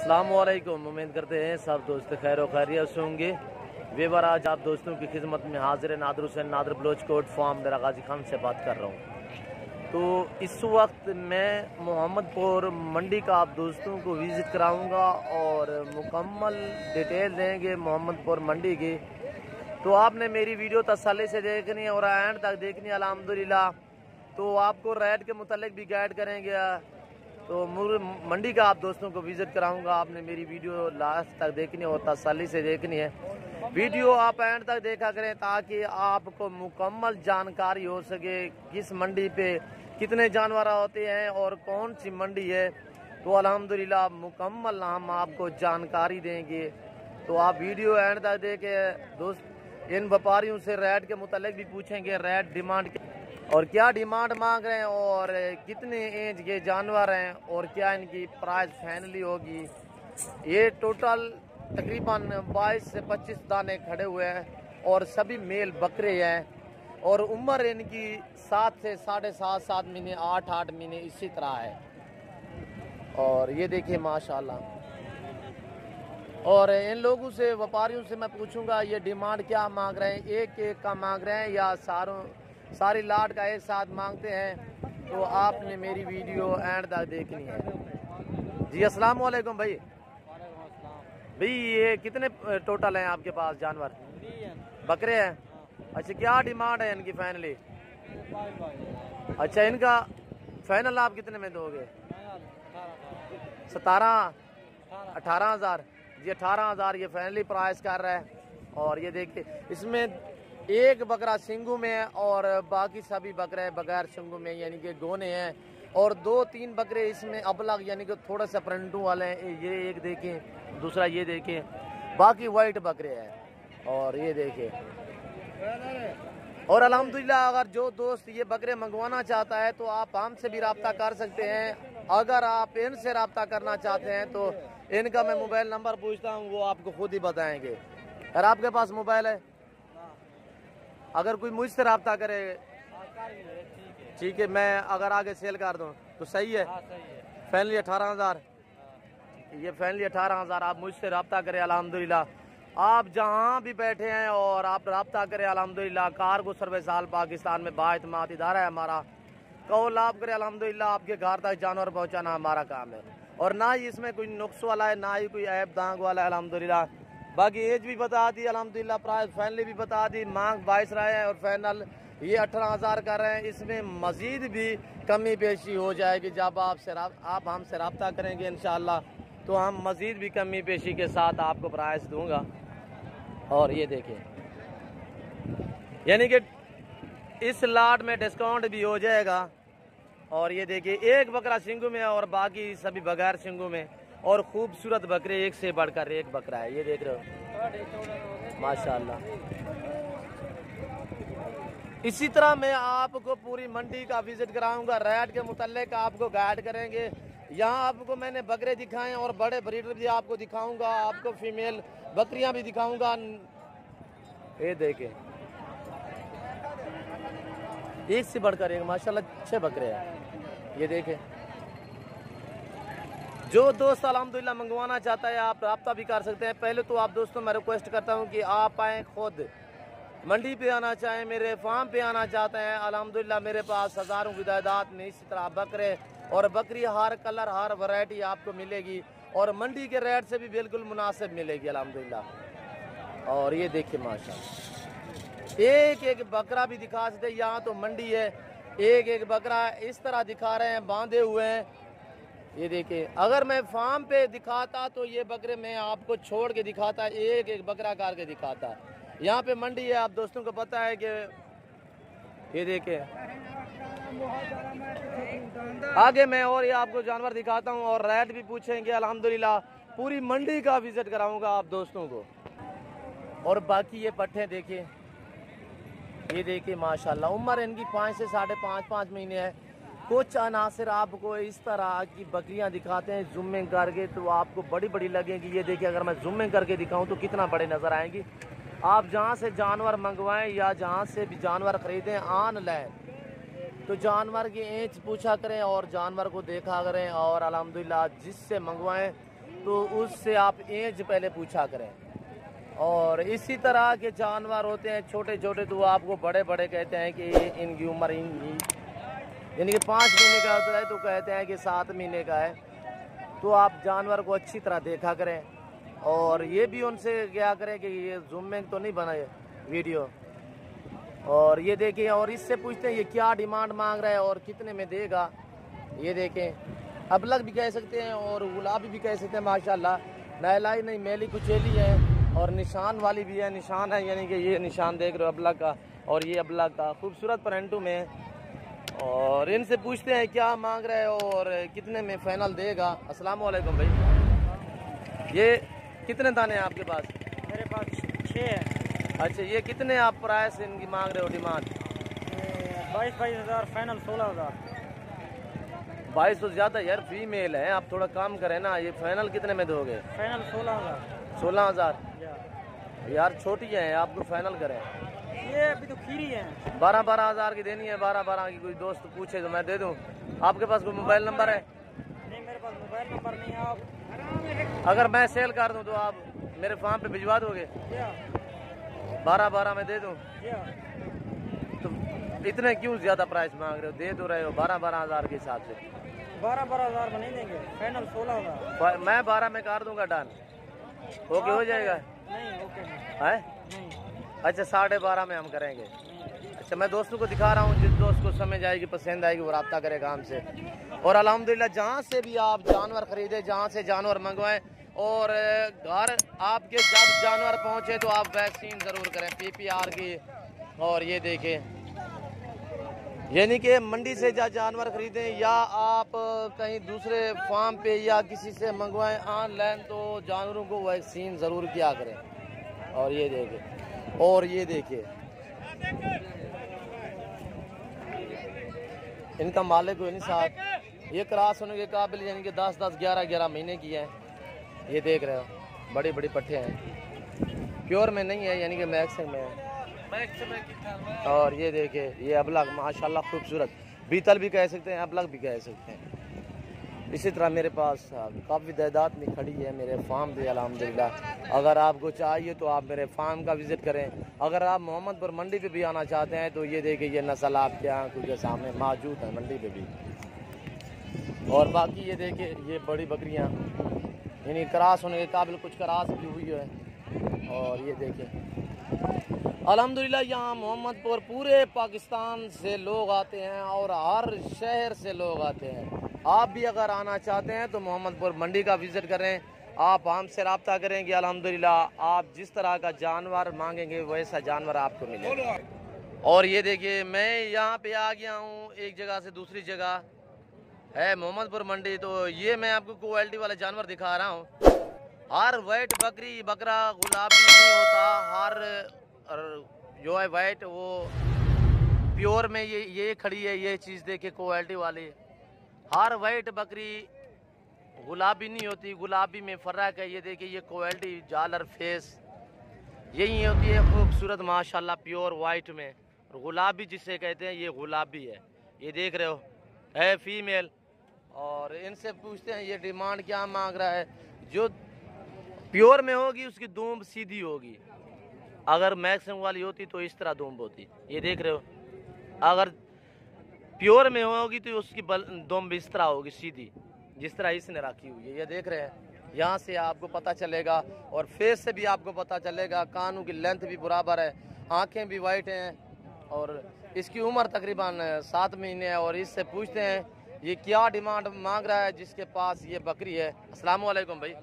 अस्सलाम वालेकुम। उम्मीद करते हैं सब दोस्त खैर और खैरियत से होंगे। वेबर आज आप दोस्तों की खिदमत में हाजिर है। नादर हुसैन नादर बलोच कोट फार्म डेरा गाजी खान से बात कर रहा हूँ। तो इस वक्त मैं मोहम्मदपुर मंडी का आप दोस्तों को विज़िट कराऊंगा और मुकम्मल डिटेल देंगे मोहम्मदपुर मंडी की। तो आपने मेरी वीडियो तसल्ली से देखनी है और एंड तक देखनी है अल्हम्दुलिल्लाह। तो आपको रेट के मुतालिक भी गाइड करेंगे। तो मंडी का आप दोस्तों को विज़िट कराऊंगा। आपने मेरी वीडियो लास्ट तक देखनी है और तसल्ली से देखनी है। वीडियो आप एंड तक देखा करें ताकि आपको मुकम्मल जानकारी हो सके किस मंडी पे कितने जानवर होते हैं और कौन सी मंडी है। तो अल्हम्दुलिल्लाह मुकम्मल हम आपको जानकारी देंगे। तो आप वीडियो एंड तक देखे दोस्त। इन व्यापारियों से रेट के मुतालिक भी पूछेंगे, रेट डिमांड और क्या डिमांड मांग रहे हैं और कितने एज के जानवर हैं और क्या इनकी प्राइस फाइनली होगी। ये टोटल तकरीबन 22 से 25 दाने खड़े हुए हैं और सभी मेल बकरे हैं और उम्र इनकी 7 से 7.5 महीने 8 महीने इसी तरह है। और ये देखिए माशाल्लाह। और इन लोगों से व्यापारियों से मैं पूछूंगा ये डिमांड क्या मांग रहे हैं, एक एक का मांग रहे हैं या सारी लाट का एक साथ मांगते हैं। तो आपने मेरी वीडियो एंड तक देखनी है जी। अस्सलाम वालेकुम भाई। भाई ये कितने टोटल हैं आपके पास जानवर? बकरे हैं। अच्छा क्या डिमांड है इनकी फाइनली? अच्छा इनका फाइनल आप कितने में दोगे? 18,000 जी। 18,000 ये फाइनली प्राइस कर रहा है। और ये देखिए इसमें एक बकरा सिंगू में है और बाकी सभी बकरे बगैर सिंगू में यानी कि गोने हैं। और 2-3 बकरे इसमें अबलग यानी कि थोड़ा सा प्रिंटू वाले हैं। ये एक देखें, दूसरा ये देखें, बाकी वाइट बकरे हैं। और ये देखें। और अल्हम्दुलिल्लाह अगर जो दोस्त ये बकरे मंगवाना चाहता है तो आप हमसे भी रब्ता कर सकते हैं। अगर आप इनसे रब्ता करना चाहते हैं तो इनका मैं मोबाइल नंबर पूछता हूँ, वो आपको खुद ही बताएंगे। अगर आपके पास मोबाइल है, अगर कोई मुझसे रब्ता करे ठीक है, मैं अगर आगे सेल कर दूं तो सही है। फाइनली 18,000 ये फाइनली 18,000 आप मुझसे रब्ता करें। अल्हम्दुलिल्लाह आप जहां भी बैठे हैं और आप रब्ता करें अल्हम्दुलिल्लाह। कार्गो सर्विस आल पाकिस्तान में बाइतमाद इदारा है हमारा। कॉल आप करें अल्हम्दुलिल्लाह, आपके घर तक जानवर पहुंचाना हमारा काम है। और ना ही इसमें कोई नुक्स वाला है ना ही कोई ऐब दांग वाला है अल्हम्दुलिल्लाह। बाकी एज भी बता दी अल्हम्दुलिल्लाह, प्राइस फाइनली भी बता दी। मांग 22 रहे हैं और फाइनल ये 18,000 कर रहे हैं। इसमें मजीद भी कमी पेशी हो जाएगी जब आप हमसे रब्ता करेंगे इंशाअल्लाह। तो हम मजीद भी कमी पेशी के साथ आपको प्राइस दूंगा। और ये देखिए यानी कि इस लाट में डिस्काउंट भी हो जाएगा। और ये देखिए एक बकरा सिंगू में और बाकी सभी बगैर सिंगू में। और खूबसूरत बकरे एक से बढ़कर एक बकरा है। ये देख रहे हो माशाल्लाह। इसी तरह मैं आपको पूरी मंडी का विजिट कराऊंगा, रेट के मुतालिक आपको गाइड करेंगे। यहाँ आपको मैंने बकरे दिखाए और बड़े ब्रीडर भी आपको दिखाऊंगा, आपको फीमेल बकरियां भी दिखाऊंगा। ये देखें एक से बढ़कर एक माशाल्लाह 6 बकरे हैं। ये देखें जो दोस्त अल्हम्दुलिल्लाह मंगवाना चाहता है आप रब्ता भी कर सकते हैं। पहले तो आप दोस्तों मैं रिक्वेस्ट करता हूं कि आप आएँ खुद मंडी पे आना चाहें, मेरे फार्म पे आना चाहते हैं। अल्हम्दुलिल्लाह मेरे पास हज़ारों विदायदात में इसी तरह बकरे और बकरी हर कलर हर वैरायटी आपको मिलेगी और मंडी के रेट से भी बिल्कुल मुनासिब मिलेगी अल्हम्दुलिल्लाह। और ये देखिए माशाल्लाह एक एक बकरा भी दिखा सकते। यहाँ तो मंडी है, एक एक बकरा इस तरह दिखा रहे हैं, बांधे हुए हैं। ये देखिए अगर मैं फार्म पे दिखाता तो ये बकरे मैं आपको छोड़ के दिखाता, एक एक बकरा करके दिखाता। यहाँ पे मंडी है, आप दोस्तों को पता है कि ये देखिए आगे मैं और ये आपको जानवर दिखाता हूँ और रेट भी पूछेंगे। अल्हम्दुलिल्लाह पूरी मंडी का विजिट कराऊंगा आप दोस्तों को। और बाकी ये पट्ठे देखिए, ये देखिए माशाल्लाह उम्र इनकी 5 से 5.5 महीने है। कुछ अनासर आपको इस तरह की बकरियां दिखाते हैं जूमिंग करके तो आपको बड़ी बड़ी लगेगी। ये देखिए अगर मैं जूमिंग करके दिखाऊं तो कितना बड़े नज़र आएंगी। आप जहां से जानवर मंगवाएं या जहां से भी जानवर खरीदें ऑनलाइन तो जानवर की एज पूछा करें और जानवर को देखा करें। और अल्हम्दुलिल्लाह जिससे मंगवाएं तो उससे आप एज पहले पूछा करें। और इसी तरह के जानवर होते हैं छोटे छोटे, तो आपको बड़े बड़े कहते हैं कि इनकी उम्र यानी कि 5 महीने का होता है तो कहते हैं कि 7 महीने का है। तो आप जानवर को अच्छी तरह देखा करें और ये भी उनसे क्या करें कि ये जूम में तो नहीं बनाए वीडियो। और ये देखिए, और इससे पूछते हैं ये क्या डिमांड मांग रहा है और कितने में देगा। ये देखें, अबलग भी कह सकते हैं और गुलाबी भी कह सकते हैं माशाल्लाह। नहलाई नहीं, मेली कुचेली है और निशान वाली भी है। निशान है यानी कि ये निशान देख रहे हो अबलग का, और ये अबलग का खूबसूरत पेरेंटू में। और इनसे पूछते हैं क्या मांग रहे हैं और कितने में फाइनल देगा। अस्सलाम वालेकुम भाई, ये कितने दाने हैं आपके पास? मेरे पास 6 है। अच्छा, ये कितने आप प्राइस इनकी मांग रहे हो डिमांड? 22 हज़ार फाइनल 16,000। 22 तो ज़्यादा यार, फीमेल है, आप थोड़ा कम करें ना। ये फाइनल कितने में दोगे? फाइनल 16,000। 16,000 यार छोटी है, आपको फाइनल करें। ये अभी तो खीरी है। 12-12 हज़ार की देनी है। 12-12 की कोई दोस्त पूछे तो मैं दे दूं। आपके पास कोई मोबाइल नंबर है? नहीं, मेरे पास मोबाइल नंबर नहीं है। आप अगर मैं सेल कर दूं तो आप मेरे फार्म पे भिजवा दोगे? 12-12 में दे दूं? तो इतने क्यों ज़्यादा प्राइस मांग रहे हो? दे तो रहे हो 12-12 हज़ार के हिसाब से। 12-12 हज़ार में नहीं देंगे, फाइनल 16,000। मैं 12 में कर दूंगा डन। ओके हो जाएगा? नहीं ओके है नहीं। अच्छा, 12.5 में हम करेंगे। अच्छा, मैं दोस्तों को दिखा रहा हूँ, जिस दोस्त को समझ आएगी पसंद आएगी वो रब्ता करेगा हमसे। और अल्हम्दुलिल्लाह जहाँ से भी आप जानवर खरीदे, जहाँ से जानवर मंगवाएं, और घर आपके जब जानवर पहुँचे तो आप वैक्सीन ज़रूर करें PPR की। और ये देखें, यानी कि मंडी से जा जानवर खरीदें या आप कहीं दूसरे फार्म पे या किसी से मंगवाएं ऑनलाइन, तो जानवरों को वैक्सीन ज़रूर किया करें। और ये देखें, और ये देखिए इनका मालिक कोई नहीं साथ, ये क्रॉस होने के काबिल यानी कि 10-10, 11-11 महीने की है। ये देख रहे हो बड़ी बड़ी पट्टे हैं, प्योर में नहीं है यानी कि मैक्स में है। और ये देखिए, ये अबलग माशाल्लाह खूबसूरत, बीतल भी कह सकते हैं, अबलग भी कह सकते हैं। इसी तरह मेरे पास काफ़ी तादाद में खड़ी है मेरे फार्म पे अल्हम्दुलिल्लाह। अगर आपको चाहिए तो आप मेरे फार्म का विज़िट करें। अगर आप मोहम्मदपुर मंडी पे भी आना चाहते हैं तो ये देखिए, ये नस्ल आपके आंखों के सामने मौजूद है मंडी पे भी। और बाकी ये देखिए, ये बड़ी बकरियां यानी क्रॉस होने के काबिल, कुछ क्रॉस भी हुई है। और ये देखिए अल्हम्दुलिल्लाह, यहाँ मोहम्मदपुर पूरे पाकिस्तान से लोग आते हैं और हर शहर से लोग आते हैं। आप भी अगर आना चाहते हैं तो मोहम्मदपुर मंडी का विज़िट करें, आप हमसे रब्ता करेंगे। अल्हम्दुलिल्लाह आप जिस तरह का जानवर मांगेंगे वैसा जानवर आपको मिलेगा। और ये देखिए, मैं यहाँ पे आ गया हूँ एक जगह से दूसरी जगह है मोहम्मदपुर मंडी। तो ये मैं आपको क्वालिटी वाले जानवर दिखा रहा हूँ। हर वाइट बकरी बकरा गुलाबी नहीं होता, हर जो है वाइट वो प्योर में ये खड़ी है। ये चीज़ देखिए क्वालिटी वाली, हर वाइट बकरी गुलाबी नहीं होती, गुलाबी में फ़र्क है। ये देखिए, ये क्वालिटी जालर फेस यही होती है खूबसूरत माशाल्लाह, प्योर वाइट में। और गुलाबी जिसे कहते हैं ये गुलाबी है। ये देख रहे हो है फीमेल। और इनसे पूछते हैं ये डिमांड क्या मांग रहा है। जो प्योर में होगी उसकी दूम सीधी होगी, अगर मैक्सिमम वाली होती तो इस तरह दूम होती। ये देख रहे हो, अगर प्योर में होगी तो उसकी दुम भी इस तरह होगी सीधी, जिस तरह इसने रखी हुई है। ये देख रहे हैं, यहाँ से आपको पता चलेगा और फेस से भी आपको पता चलेगा। कानों की लेंथ भी बराबर है, आंखें भी वाइट हैं और इसकी उम्र तकरीबन 7 महीने है। और इससे पूछते हैं ये क्या डिमांड मांग रहा है जिसके पास ये बकरी है। अस्सलाम वालेकुम भाई,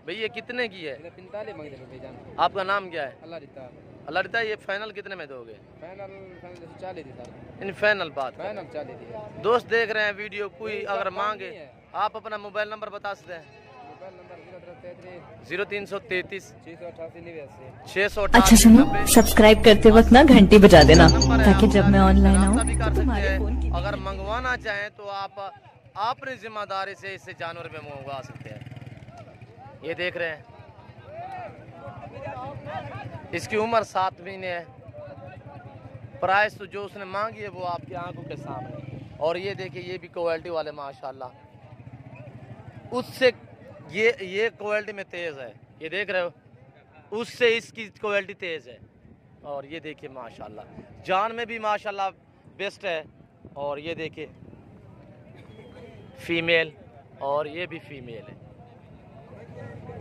भाई ये कितने की है? 45 मांग रहे भाई जान। आपका नाम क्या है? अल्लाह रिता। ये फाइनल कितने में दोगे? Final 40 the sir. In final बात फाइनल 40 दी। दोस्त देख रहे हैं वीडियो, कोई अगर मांगे आप अपना मोबाइल नंबर बता सकते हैं? Mobile number 0333 688 688। अच्छा सुनो, सब्सक्राइब करते वक्त ना घंटी बजा देना ताकि जब मैं ऑनलाइन आऊँ तो तुम्हारे फोन की। अगर मंगवाना चाहें तो आप अपनी जिम्मेदारी से इससे जानवर में मंगवा सकते हैं। ये देख रहे हैं, इसकी उम्र 7 महीने है। प्राइस तो जो उसने मांगी है वो आपकी आंखों के सामने। और ये देखिए, ये भी क्वालिटी वाले माशाल्लाह, उससे ये क्वालिटी में तेज़ है, ये देख रहे हो, उससे इसकी क्वालिटी तेज़ है। और ये देखिए माशाल्लाह, जान में भी माशाल्लाह बेस्ट है। और ये देखिए फीमेल, और ये भी फीमेल है,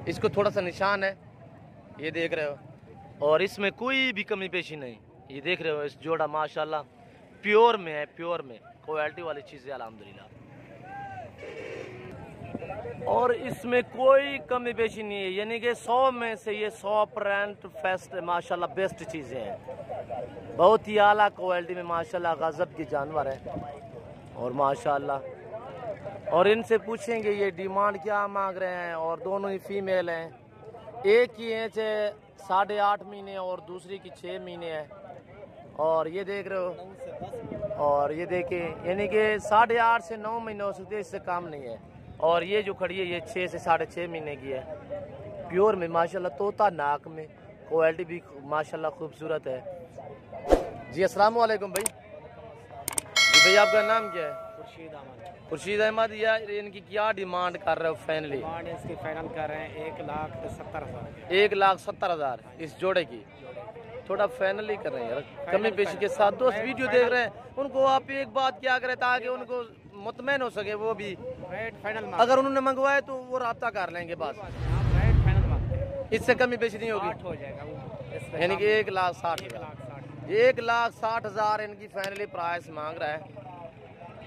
इसको थोड़ा सा निशान है, ये देख रहे हो। और इसमें कोई भी कमी पेशी नहीं, ये देख रहे हो। इस जोड़ा माशाल्लाह प्योर में है, प्योर में क्वालिटी वाली चीज़ है अल्हम्दुलिल्लाह। और इसमें कोई कमी पेशी नहीं है, यानी कि 100 में से ये 100% फेस्ट माशाल्लाह बेस्ट चीज़ें हैं। बहुत ही आला क्वालिटी में माशाल्लाह गजब के जानवर है। और माशाल्लाह, और इनसे पूछेंगे ये डिमांड क्या मांग रहे हैं। और दोनों ही फीमेल हैं, एक की एज है 8.5 महीने और दूसरी की 6 महीने है। और ये देख रहे हो, और ये देखें, यानी कि 8.5 से 9 महीने हो सकते हैं, इससे कम नहीं है। और ये जो खड़ी है ये 6 से 6.5 महीने की है, प्योर में माशाल्लाह, तोता नाक में, क्वालिटी भी माशाल्लाह खूबसूरत है। जी अस्सलाम वालेकुम भाई। जी भैया आपका नाम क्या है? खुर्शीद अहमद। या इनकी क्या डिमांड कर रहे हो? फाइनली डिमांड इसकी फाइनल कर रहे हैं 1,70,000। 1,70,000 इस जोड़े की। थोड़ा फाइनल ही कर रहे हैं यार, कमी पेशी के साथ। दोस्त वीडियो देख रहे हैं, उनको आप एक बात क्या करें ताकि उनको मुतमैन हो सके, वो भी रेट फाइनल। अगर उन्होंने मंगवाए तो वो राब्ता कर लेंगे बस, रेट फाइनल मांगते हैं, इससे कमी पेशी नहीं होगी, हो जाएगा। यानी कि 1,60,000। 1,60,000 इनकी फाइनली प्राइस मांग रहा है।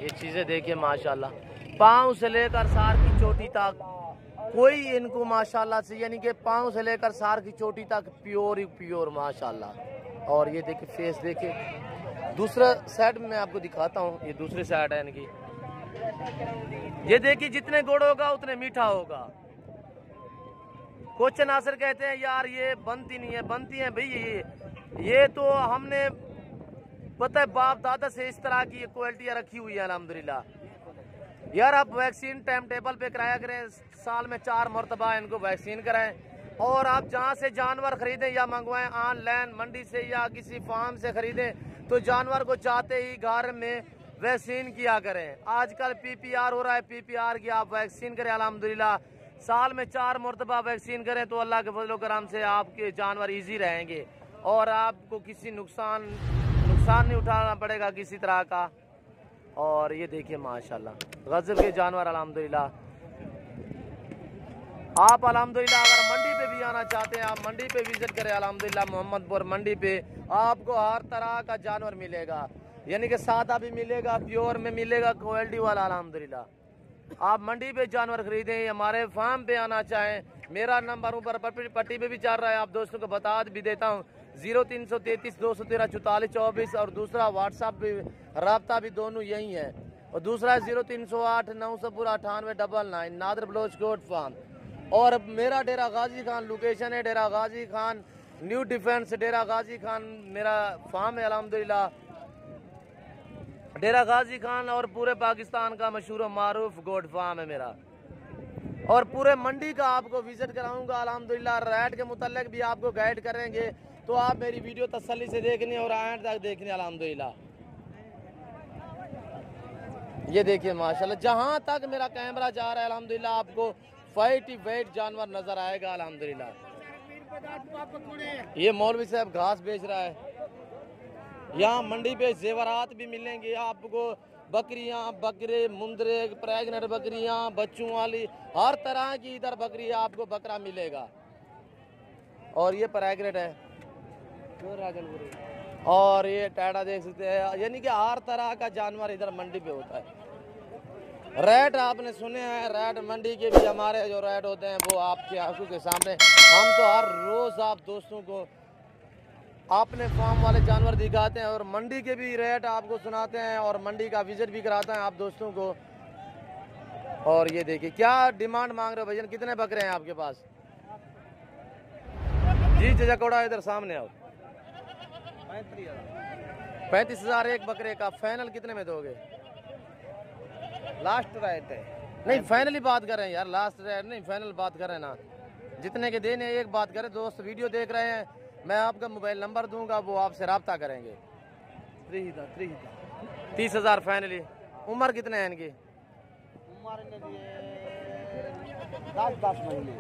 ये चीज़ें देखिए माशाल्लाह, पाँव से लेकर सार की चोटी तक कोई इनको माशाल्लाह से, यानी कि पाँव से लेकर सार की चोटी तक प्योर ही प्योर माशाल्लाह। और ये देखिए फेस देखिए। दूसरा साइड में मैं आपको दिखाता हूँ, ये दूसरी साइड है इनकी। ये देखिए जितने गुड़ होगा उतने मीठा होगा। कुछ नासिर कहते हैं यार ये बनती नहीं है, बनती है भाई। ये तो हमने पता है बाप दादा से इस तरह की क्वालिटियाँ रखी हुई है अल्हम्दुलिल्लाह। यार आप वैक्सीन टाइम टेबल पे कराया करें, साल में 4 मरतबा इनको वैक्सीन कराएं। और आप जहाँ से जानवर खरीदें या मंगवाएं, ऑनलाइन मंडी से या किसी फार्म से खरीदें, तो जानवर को चाहते ही घर में वैक्सीन किया करें। आजकल PPR हो रहा है, PPR की आप वैक्सीन करें अल्हम्दुलिल्लाह। साल में 4 मरतबा वैक्सीन करें तो अल्लाह के फजल करम से आपके जानवर ईजी रहेंगे और आपको किसी नुकसान नहीं उठाना पड़ेगा किसी तरह का। और ये देखिए माशाल्लाह गजब के जानवर अल्हम्दुलिल्लाह। आप अल्हम्दुलिल्लाह अगर मंडी पे भी आना चाहते हैं, आप मंडी पे विजिट करें अल्हम्दुलिल्लाह। मोहम्मदपुर मंडी पे आपको हर तरह का जानवर मिलेगा, यानी कि सादा भी मिलेगा, प्योर में मिलेगा, क्वालिटी वाला अल्हम्दुलिल्लाह। आप मंडी पे जानवर खरीदें, हमारे फार्म पे आना चाहें, मेरा नंबर ऊपर पट्टी पे भी चल रहा है, आप दोस्तों को बता भी देता हूँ, 0333 213 44 24। और दूसरा व्हाट्सएप भी, रब्ता भी दोनों यही है। और दूसरा 0308 998 99 नादर ब्लोच गोट फार्म। और मेरा डेरा गाजी खान लोकेशन है, डेरा गाजी खान न्यू डिफेंस, डेरा गाजी खान मेरा फार्म है अल्हम्दुलिल्लाह। डेरा गाजी खान और पूरे पाकिस्तान का मशहूर मारूफ गोट फार्म है मेरा। और पूरे मंडी का आपको विजिट कराऊंगा अल्हम्दुलिल्लाह। रेट के मुतालिक भी आपको गाइड करेंगे, तो आप मेरी वीडियो तसल्ली से देखनी और एंड तक देखनी अल्हम्दुलिल्लाह। ये देखिए माशाल्लाह, जहां तक मेरा कैमरा जा रहा है अल्हम्दुलिल्लाह आपको फाइट वेट जानवर नजर आएगा अल्हम्दुलिल्लाह। ये मौलवी साहब घास बेच रहा है। यहाँ मंडी पे जेवरात भी मिलेंगे आपको, बकरियां, बकरे, मुंदरे, प्रेग्नेंट बकरियां, बच्चों वाली, हर तरह की इधर बकरी आपको बकरा मिलेगा। और ये प्रेग्नेंट है, और ये टैडा देख सकते हैं, यानी कि हर तरह का जानवर इधर मंडी पे होता है। रेट आपने सुने हैं, रेट मंडी के भी हमारे जो रेट होते हैं वो आपकी आंखों के सामने। हम तो हर रोज आप दोस्तों को अपने फार्म वाले जानवर दिखाते हैं और मंडी के भी रेट आपको सुनाते हैं और मंडी का विजिट भी कराते हैं आप दोस्तों को। और ये देखिए क्या डिमांड मांग रहे हो भैया, कितने बकरे हैं आपके पास? जी जजाकोड़ा इधर सामने आओ। 35,000 एक बकरे का। फाइनल कितने में दोगे? लास्ट रेट है नहीं, फाइनली बात कर रहे हैं यार, लास्ट रेट नहीं, फाइनल बात कर रहे हैं ना। जितने के देने एक बात करें। दोस्त वीडियो देख रहे हैं, मैं आपका मोबाइल नंबर दूंगा, वो आपसे रब्ता करेंगे। 30,000 फाइनली। उम्र कितने हैं इनकी? उम्र 10 महीने।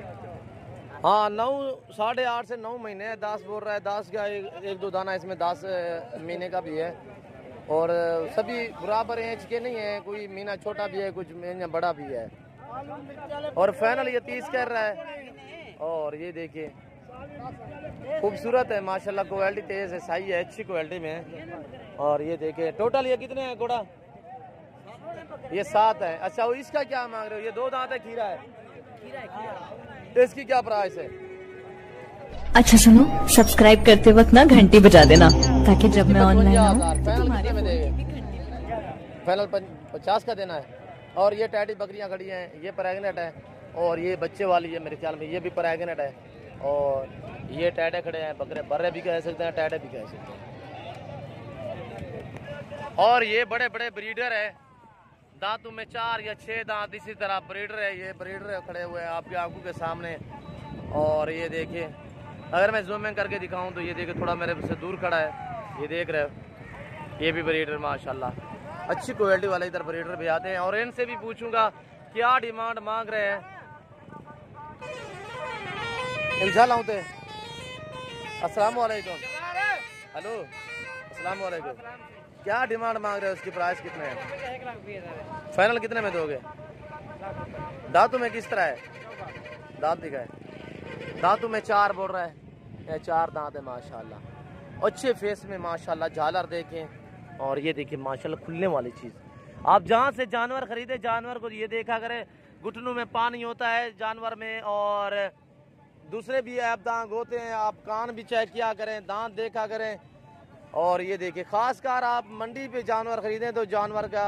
हाँ 9 8.5 से 9 महीने है। 10 बोल रहा है, 10 का एक दो दाना इसमें 10 महीने का भी है। और सभी बराबर एज के नहीं है, कोई महीना छोटा भी है, कुछ महीना बड़ा भी है। और फाइनल ये 30 कर रहा है। और ये देखिए खूबसूरत है माशाल्लाह, क्वालिटी तेज है, सही है, अच्छी क्वालिटी में है। और ये देखिए टोटल ये कितने हैं घोड़ा? ये 7 है। अच्छा वो इसका क्या मांग रहे हो? ये 2 दांत है, खीरा है। तो इसकी क्या प्राइस है? अच्छा सुनो, सब्सक्राइब करते वक्त ना घंटी बजा देना ताकि जब मैं ऑनलाइन आऊँ फाइनल कितने में देंगे? फाइनल 50 का देना है। और ये टैडी बकरियां खड़ी हैं, ये प्रेगनेंट है। और ये बच्चे वाली है मेरे ख्याल में, ये भी प्रेगनेंट है। और ये टैडे खड़े हैं, बकरे बर्रे भी कह सकते हैं, टैडे भी कह सकते हैं। और ये बड़े बड़े ब्रीडर है, दांतों में 4 या 6 दांत, इसी तरह ब्रीडर है। ये ब्रीडर खड़े हुए हैं आपकी आंखों के सामने। और ये देखिए अगर मैं जूम इन करके दिखाऊं तो ये देखिए थोड़ा मेरे से दूर खड़ा है, ये देख रहे हो, ये भी ब्रीडर माशाल्लाह अच्छी क्वालिटी वाले इधर ब्रीडर भी आते हैं। और इनसे भी पूछूंगा क्या डिमांड मांग रहे हैं। इल्जा लाऊते अस्सलाम वालेकुम। हेलो अस्सलाम वालेकुम। क्या डिमांड मांग रहे हो? उसकी प्राइस कितने है? फाइनल कितने में दोगे? दांतों में किस तरह है? दांत दिखाए, दांतों में 4 बोल रहा है, ये 4 दांत है माशाल्लाह, अच्छे फेस में माशाल्लाह, झालर देखें। और ये देखिए माशाल्लाह खुलने वाली चीज़। आप जहाँ से जानवर खरीदे, जानवर को ये देखा करें, घुटनों में पानी होता है जानवर में। और दूसरे भी ऐप दांत होते हैं, आप कान भी चेक किया करें, दांत देखा करें। और ये देखिए खासकर आप मंडी पे जानवर खरीदें तो जानवर का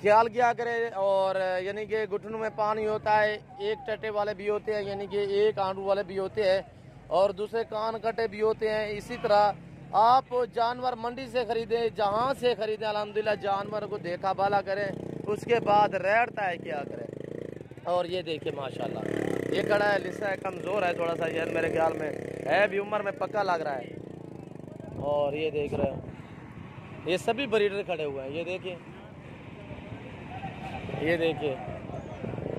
ख्याल किया करें। और यानी कि घुटनों में पानी होता है, एक टट्टे वाले भी होते हैं, यानी कि एक आंडू वाले भी होते हैं, और दूसरे कान कटे भी होते हैं। इसी तरह आप जानवर मंडी से खरीदें, जहाँ से खरीदें, अल्हम्दुलिल्लाह जानवर को देखा भाला करें, उसके बाद रेट तय किया करें। और ये देखिए माशाल्लाह ये कड़ा है, लिस्सा है, कमज़ोर है थोड़ा सा, ये मेरे ख्याल में है भी उम्र में पक्का लग रहा है। और ये देख रहे हो ये सभी ब्रीडर खड़े हुए हैं, ये देखिए, ये देखिए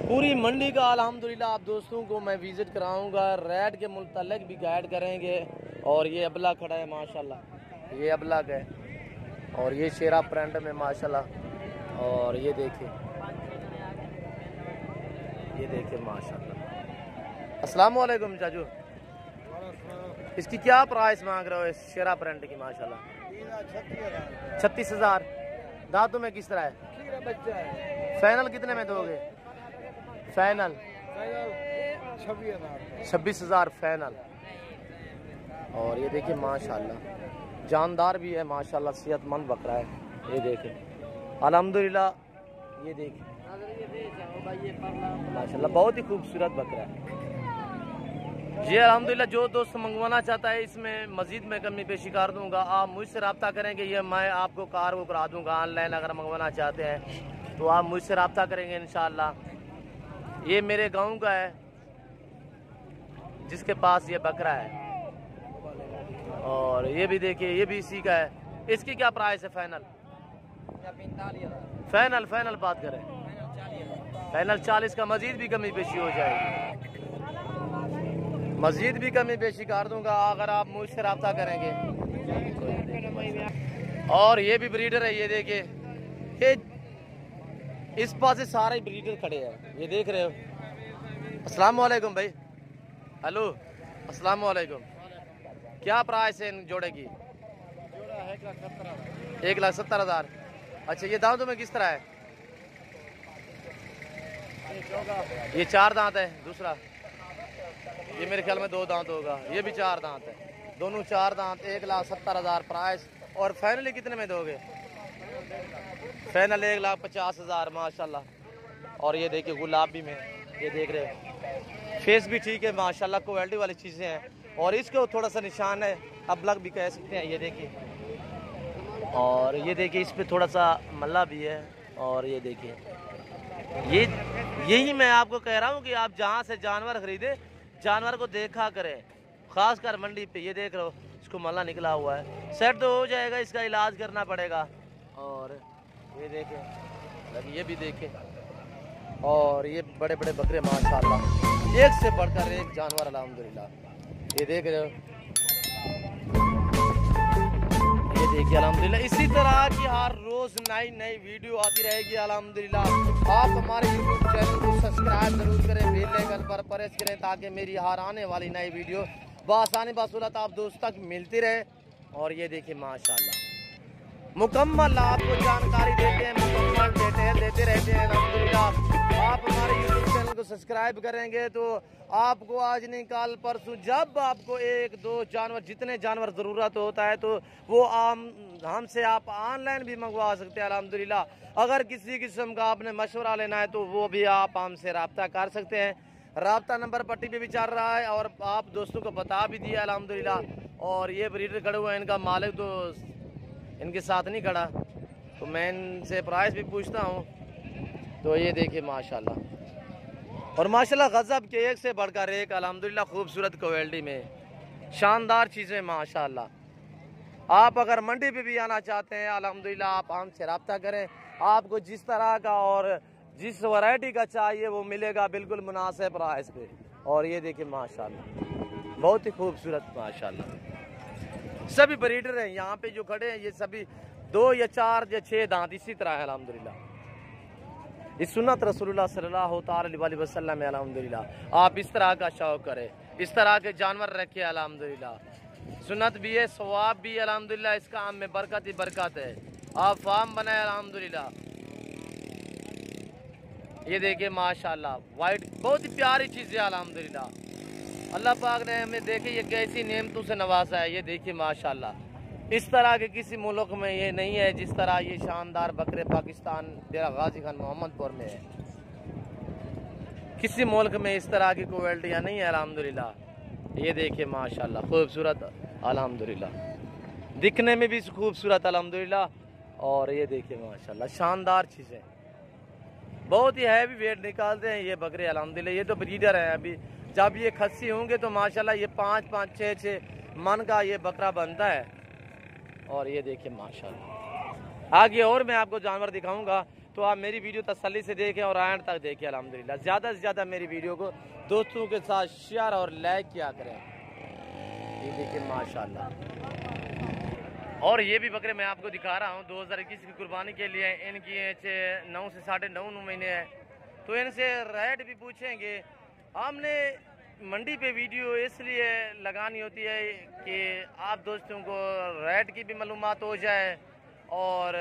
पूरी मंडी का अल्हम्दुलिल्लाह आप दोस्तों को मैं विज़िट कराऊंगा, रेट के मुतल्लिक़ भी गाइड करेंगे। और ये अबला खड़ा है माशाल्लाह, ये अबला है। और ये शेरा प्रिंट में माशाल्लाह। और ये देखिए माशाल्लाह। अस्सलाम वालेकुम चाचू, इसकी क्या प्राइस मांग रहे हो इस शेरा प्रिंट की? माशाल्लाह 36,000। दांतों में किस तरह है? फाइनल कितने में दोगे? Final 26,000 final. और ये देखिए माशाल्लाह जानदार भी है माशाल्लाह, सेहतमंद बकरा है, ये देखिए अल्हम्दुलिल्लाह, ये देखिए माशाल्लाह बहुत ही खूबसूरत बकरा है जी। अल्हम्दुलिल्लाह जो दोस्त मंगवाना चाहता है इसमें मजीद मैं कमी पेशी कर दूंगा। आप मुझसे रब्ता करेंगे, ये मैं आपको कार को करा दूंगा। ऑनलाइन अगर मंगवाना चाहते हैं तो आप मुझसे रब्ता करेंगे इंशाल्लाह। ये मेरे गांव का है जिसके पास ये बकरा है। और ये भी देखिए ये भी इसी का है। इसकी क्या प्राइस है? फाइनल फाइनल बात करें, फाइनल 40 का, मजीद भी कमी पेशी हो जाएगी, मजीद भी कमी पेशी कर दूंगा अगर आप मुझसे रब्ता करेंगे। और ये भी ब्रीडर है, ये देखिए ये इस पास से सारे ब्रीडर खड़े हैं, ये देख रहे हो। अस्सलाम वालेकुम भाई। हेलो अस्सलाम वालेकुम। क्या प्राइस है इन जोड़े की? 1,70,000। अच्छा ये दांतों में किस तरह है? ये 4 दांत है, दूसरा ये मेरे ख्याल में 2 दांत होगा, ये भी 4 दांत है, दोनों 4 दांत। 1,70,000 प्राइस। और फाइनली कितने में दोगे? फाइनल 1,50,000 माशाल्लाह। और ये देखिए गुलाबी में, ये देख रहे हो, फेस भी ठीक है माशाल्लाह, क्वालिटी वाली चीज़ें हैं। और इसको थोड़ा सा निशान है, अबलग भी कह सकते हैं, ये देखिए। और ये देखिए इस पर थोड़ा सा मल्ला भी है। और ये देखिए यही मैं आपको कह रहा हूँ कि आप जहाँ से जानवर खरीदे, जानवर को देखा करें, खासकर मंडी पे। ये देख रहे हो इसको मल्ला निकला हुआ है, सेट तो हो जाएगा, इसका इलाज करना पड़ेगा। और ये देखें, ये भी देखें, और ये बड़े बड़े बकरे माशाल्लाह, एक से बढ़कर एक जानवर अल्हम्दुलिल्लाह। ये देख रहे हो, ये देखिए अल्हम्दुलिल्लाह। इसी तरह की हर रोज नई नई वीडियो आती रहेगी अल्हम्दुलिल्लाह। आप हमारे यूट्यूब चैनल को सब्सक्राइब जरूर करें, बेल आइकन पर प्रेस करें ताकि मेरी हर आने वाली नई वीडियो बआसानी बसूलत आप दोस्तों तक मिलती रहे। और ये देखिए माशाल्लाह, मुकम्मल आपको जानकारी देते हैं, मुकम्मल डिटेल देते रहते हैं अल्हम्दुलिल्लाह। आप हमारे यूट्यूब चैनल को सब्सक्राइब करेंगे तो आपको आज नहीं कल परसों जब आपको एक दो जानवर, जितने जानवर ज़रूरत होता है तो वो हमसे आप ऑनलाइन भी मंगवा सकते हैं अल्हम्दुलिल्लाह। अगर किसी किस्म का आपने मशवरा लेना है तो वो भी आप हमसे रब्ता कर सकते हैं। रब्ता नंबर पट्टी पे भी चल रहा है और आप दोस्तों को बता भी दिया अल्हम्दुलिल्लाह। और ये ब्रीडर खड़े हुए हैं, इनका मालिक तो इनके साथ नहीं खड़ा, तो मैं इनसे प्राइस भी पूछता हूँ। तो ये देखिए माशाल्लाह, और माशाल्लाह गजब के एक से बढ़कर एक अल्हम्दुलिल्लाह खूबसूरत क्वालिटी में शानदार चीज़ें माशाल्लाह। आप अगर मंडी पे भी आना चाहते हैं अल्हम्दुलिल्लाह, आप हमसे रब्ता करें। आपको जिस तरह का और जिस वैरायटी का चाहिए वो मिलेगा बिल्कुल मुनासिब प्राइस पे। और ये देखिए माशाल्लाह, बहुत ही खूबसूरत माशाल्लाह। सभी ब्रीडर हैं यहाँ पे जो खड़े हैं, ये सभी 2 या 4 या 6 दांत इसी तरह है अल्हम्दुलिल्लाह। इस सुन्नत रसूलुल्लाह सल्लल्लाहु अलैहि वसल्लम में अल्हम्दुलिल्लाह आप इस तरह का शौक करें, इस तरह के जानवर रखे अल्हम्दुलिल्लाह। सुन्नत भी है, सवाब भी अल्हम्दुलिल्लाह, इस काम में बरकत ही बरकत है। आप फार्म बनाए अल्हम्दुलिल्लाह। ये देखिए माशाल्लाह, वाइट बहुत ही प्यारी चीज़ है अल्हम्दुलिल्लाह। अल्लाह पाक ने हमें देखे ये कैसी नेमतों से नवाजा है। ये देखिए माशाल्लाह, इस तरह के किसी मुल्क में ये नहीं है जिस तरह ये शानदार बकरे पाकिस्तान डेरा गाजी खान मोहम्मदपुर में है। किसी मुल्क में इस तरह की क्वालिटियाँ नहीं है अल्हम्दुलिल्लाह। ये देखिए माशाल्लाह, खूबसूरत अल्हम्दुलिल्लाह, दिखने में भी खूबसूरत अल्हम्दुलिल्लाह। और ये देखिए माशाल्लाह, शानदार चीज़ें, बहुत ही हैवी वेट निकालते हैं ये बकरे अल्हम्दुलिल्लाह। ये तो ब्रीडर हैं, अभी जब ये खस्सी होंगे तो माशाल्लाह ये 5-5, 6-6 मन का ये बकरा बनता है। और ये देखिए माशाल्लाह, आगे और मैं आपको जानवर दिखाऊंगा तो आप मेरी वीडियो तसल्ली से देखें और एंड तक देखें अल्हम्दुलिल्लाह। ज़्यादा से ज़्यादा मेरी वीडियो को दोस्तों के साथ शेयर और लाइक किया करें। ये देखिए माशाल्लाह, और ये भी बकरे मैं आपको दिखा रहा हूँ 2021 की कुर्बानी के लिए। इनकी 9 से 9.5 महीने है, तो इनसे रेट भी पूछेंगे। हमने मंडी पे वीडियो इसलिए लगानी होती है कि आप दोस्तों को रेट की भी मालूमात हो जाए और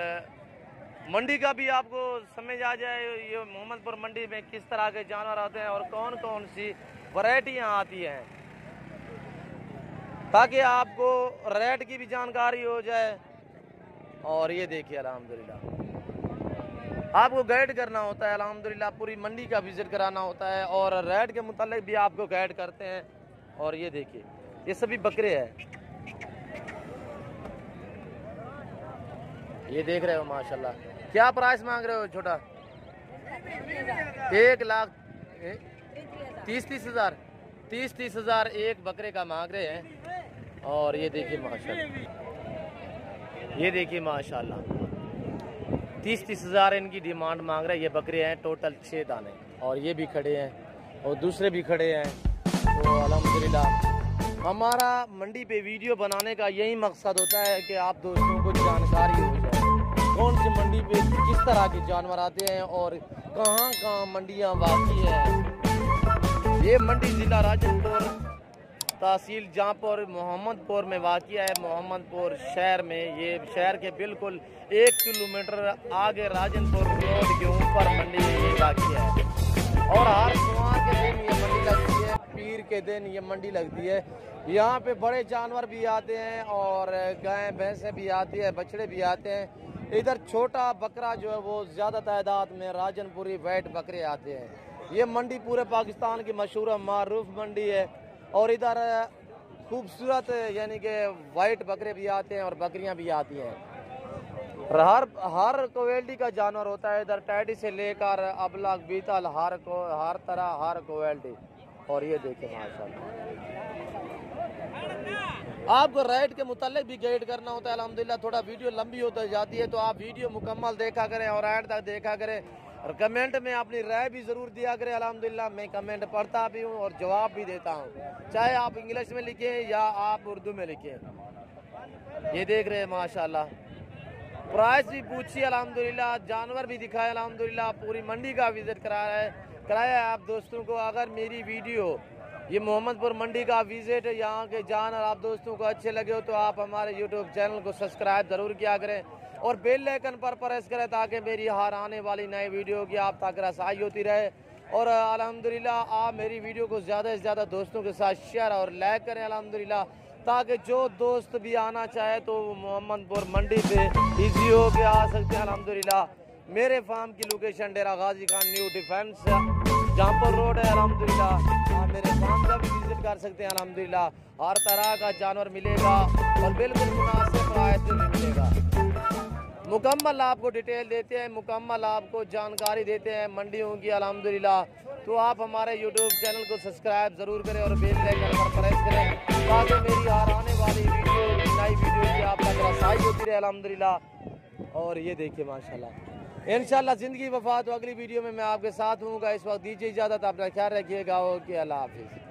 मंडी का भी आपको समझ आ जाए, ये मोहम्मदपुर मंडी में किस तरह के जानवर आते हैं और कौन कौन सी वैरायटियाँ आती हैं, ताकि आपको रेट की भी जानकारी हो जाए। और ये देखिए अल्हम्दुलिल्लाह, आपको गाइड करना होता है अल्हम्दुलिल्लाह, पूरी मंडी का विजिट कराना होता है और रेट के मुतालिक भी आपको गाइड करते हैं। और ये देखिए ये सभी बकरे हैं, ये देख रहे हो माशाल्लाह। क्या प्राइस मांग रहे हो छोटा? 1,30,30 हज़ार 30 हज़ार एक बकरे का मांग रहे हैं। और ये देखिए माशाल्लाह, ये देखिए माशाल्लाह 30 हज़ार इनकी डिमांड मांग रहे हैं। ये बकरे हैं टोटल 6 दाने, और ये भी खड़े हैं और दूसरे भी खड़े हैं। तो अल्हम्दुलिल्लाह हमारा मंडी पे वीडियो बनाने का यही मकसद होता है कि आप दोस्तों को जानकारी हो जाए कौन सी मंडी पे किस तरह के जानवर आते हैं और कहाँ कहाँ मंडियाँ वाक़ई है। ये मंडी ज़िला राजनपुर, तहसील जहाँपुर, मोहम्मदपुर में वाक़ई है। मोहम्मदपुर शहर में, ये शहर के बिल्कुल 1 किलोमीटर आगे राजनपुर रोड के ऊपर मंडी ये वाक़ई है। और हर सोमवार के दिन ये मंडी लगती है, पीर के दिन ये मंडी लगती है। यहाँ पे बड़े जानवर भी आते हैं और गाय भैंसें भी आती है, बछड़े भी आते हैं। इधर छोटा बकरा जो है वो ज़्यादा तादाद में राजनपुरी वाइट बकरे आते हैं। ये मंडी पूरे पाकिस्तान की मशहूर मारूफ मंडी है। और इधर खूबसूरत यानी कि वाइट बकरे भी आते हैं और बकरियां भी आती हैं। हर क्वालिटी का जानवर होता है इधर, टैडी से लेकर अबलग बीतल, हर तरह हर क्वालिटी। और ये देखें माशाल्लाह, आपको रेट के मुतालिक भी गाइड करना होता है अल्हम्दुलिल्लाह। थोड़ा वीडियो लंबी होती जाती है तो आप वीडियो मुकम्मल देखा करें और एंड तक देखा करें। और कमेंट में अपनी राय भी ज़रूर दिया करें। अल्हम्दुलिल्लाह मैं कमेंट पढ़ता भी हूँ और जवाब भी देता हूँ, चाहे आप इंग्लिश में लिखें या आप उर्दू में लिखें। ये देख रहे हैं माशाल्लाह, प्राइस भी पूछिए अल्हम्दुलिल्लाह, जानवर भी दिखाए अल्हम्दुलिल्लाह, पूरी मंडी का विजिट कराया है आप दोस्तों को। अगर मेरी वीडियो ये मोहम्मदपुर मंडी का विजिट, यहाँ के जानवर आप दोस्तों को अच्छे लगे हो तो आप हमारे यूट्यूब चैनल को सब्सक्राइब ज़रूर किया करें और बेल आइकन पर प्रेस करें ताकि मेरी हर आने वाली नई वीडियो की आप तक रसाई होती रहे। और अल्हम्दुलिल्लाह आप मेरी वीडियो को ज़्यादा से ज़्यादा दोस्तों के साथ शेयर और लाइक करें अल्हम्दुलिल्लाह, ताकि जो दोस्त भी आना चाहे तो मोहम्मदपुर मंडी पे इजी हो के आ सकते हैं अल्हम्दुलिल्लाह। मेरे फार्म की लोकेशन डेरा Ghazi Khan new defence जहाँपुर road है अल्हम्दुलिल्लाह। आप मेरे फार्म का भी विजिट कर सकते हैं अल्हम्दुलिल्लाह। हर तरह का जानवर मिलेगा और बिल्कुल मुनासिब प्राइस में मिलेगा। मुकम्मल आपको डिटेल देते हैं, मुकम्मल आपको जानकारी देते हैं मंडियों की अल्हम्दुलिल्लाह। तो आप हमारे यूट्यूब चैनल को सब्सक्राइब ज़रूर करें और बेल आइकन पर प्रेस करें ताकि मेरी हर आने वाली वीडियो नई वीडियो की आप तक रसाई होती रहे अल्हम्दुलिल्लाह। और ये देखिए माशाल्लाह, इंशाल्लाह ज़िंदगी वफात तो अगली वीडियो में मैं आपके साथ हूँगा। इस वक्त दीजिए इजाज़त, अपना ख्याल रखिएगा। ओके, अल्लाह हाफिज़।